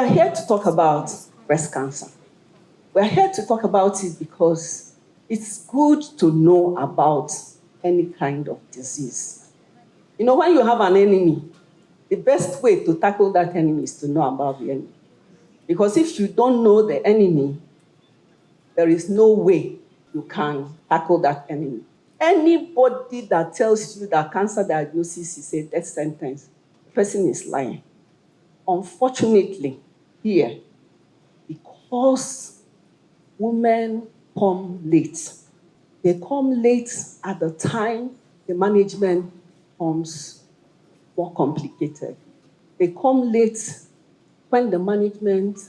are here to talk about breast cancer. We are here to talk about it because it's good to know about any kind of disease. You know, when you have an enemy, the best way to tackle that enemy is to know about the enemy. Because if you don't know the enemy, there is no way you can tackle that enemy. Anybody that tells you that cancer diagnosis is a death sentence, the person is lying. Unfortunately, here, because women come late, they come late at the time the management becomes more complicated. They come late when the management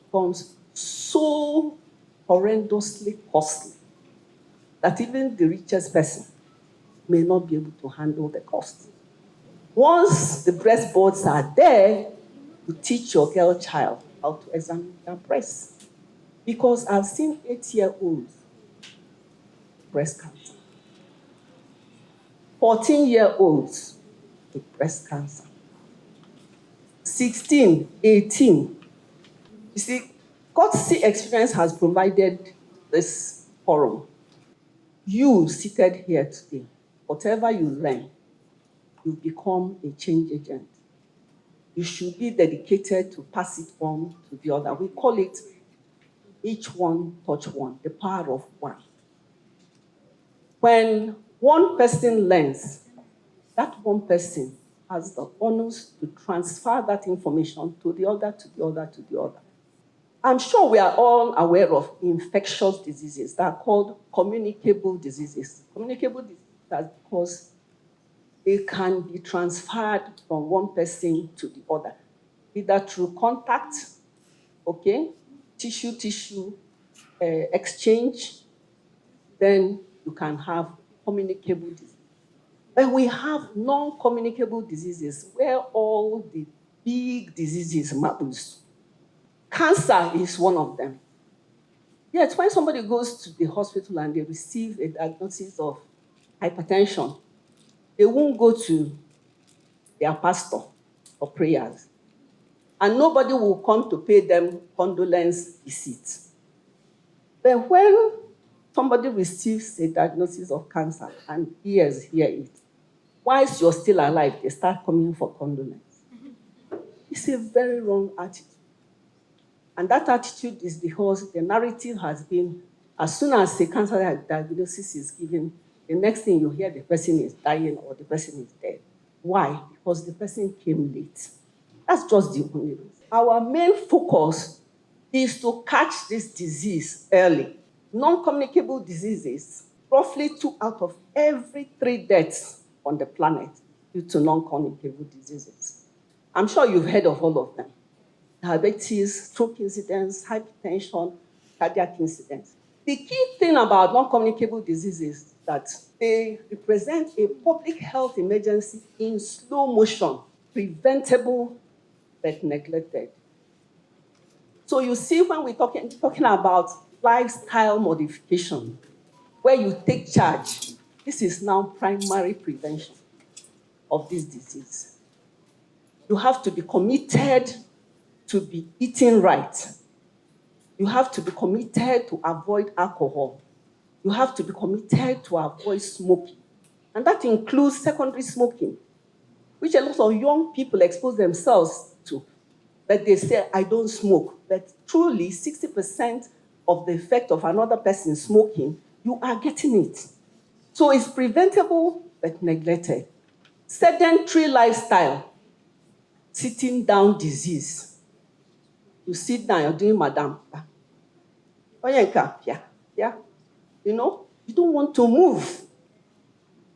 becomes so horrendously costly that even the richest person may not be able to handle the cost. Once the breast boards are there, you teach your girl child how to examine their breasts. Because I've seen 8-year-olds breast cancer, 14-year-olds with breast cancer, 16, 18. You see, Gutsy Experience has provided this forum. You seated here today, whatever you learn, you become a change agent. You should be dedicated to pass it on to the other. We call it each one touch one, the power of one. When one person learns, that one person has the onus to transfer that information to the other, to the other, to the other. I'm sure we are all aware of infectious diseases that are called communicable diseases. Communicable diseases are because they can be transferred from one person to the other, either through contact, okay, tissue exchange, then you can have communicable disease. But we have non-communicable diseases where all the big diseases matters. Cancer is one of them. Yet when somebody goes to the hospital and they receive a diagnosis of hypertension, they won't go to their pastor for prayers. And nobody will come to pay them condolence visits. But when somebody receives a diagnosis of cancer and hear it, whilst you're still alive, they start coming for condolence. It's a very wrong attitude. And that attitude is because the narrative has been, as soon as a cancer diagnosis is given, the next thing you hear, the person is dying or the person is dead. Why? Because the person came late. That's just the only reason. Our main focus is to catch this disease early. Non-communicable diseases, roughly 2 out of every 3 deaths on the planet due to non-communicable diseases. I'm sure you've heard of all of them. Diabetes, stroke incidents, hypertension, cardiac incidents. The key thing about non-communicable diseases is that they represent a public health emergency in slow motion, preventable but neglected. So you see, when we're talking about lifestyle modification, where you take charge, this is now primary prevention of this disease. You have to be committed to be eating right. You have to be committed to avoid alcohol. You have to be committed to avoid smoking. And that includes secondary smoking, which a lot of young people expose themselves to. But they say, I don't smoke. But truly, 60% of the effect of another person smoking, you are getting it. So it's preventable but neglected. Sedentary lifestyle, sitting down disease. You sit down, you're doing madam. Yeah. You know, you don't want to move.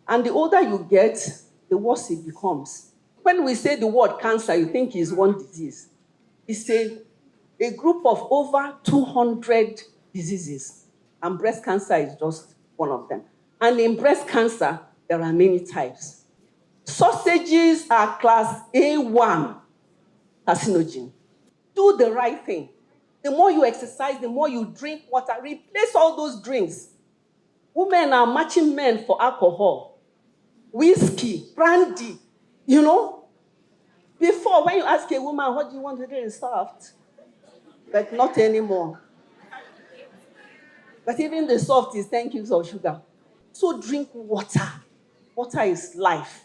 And the older you get, the worse it becomes. When we say the word cancer, you think it's one disease. It's a group of over 200 diseases, and breast cancer is just one of them. And in breast cancer, there are many types. Sausages are class A1 carcinogen. Do the right thing. The more you exercise, the more you drink water. Replace all those drinks. Women are matching men for alcohol, whiskey, brandy, you know. Before, when you ask a woman, what do you want to drink soft? but not anymore. But even the soft is 10 cubes of sugar. So drink water. Water is life.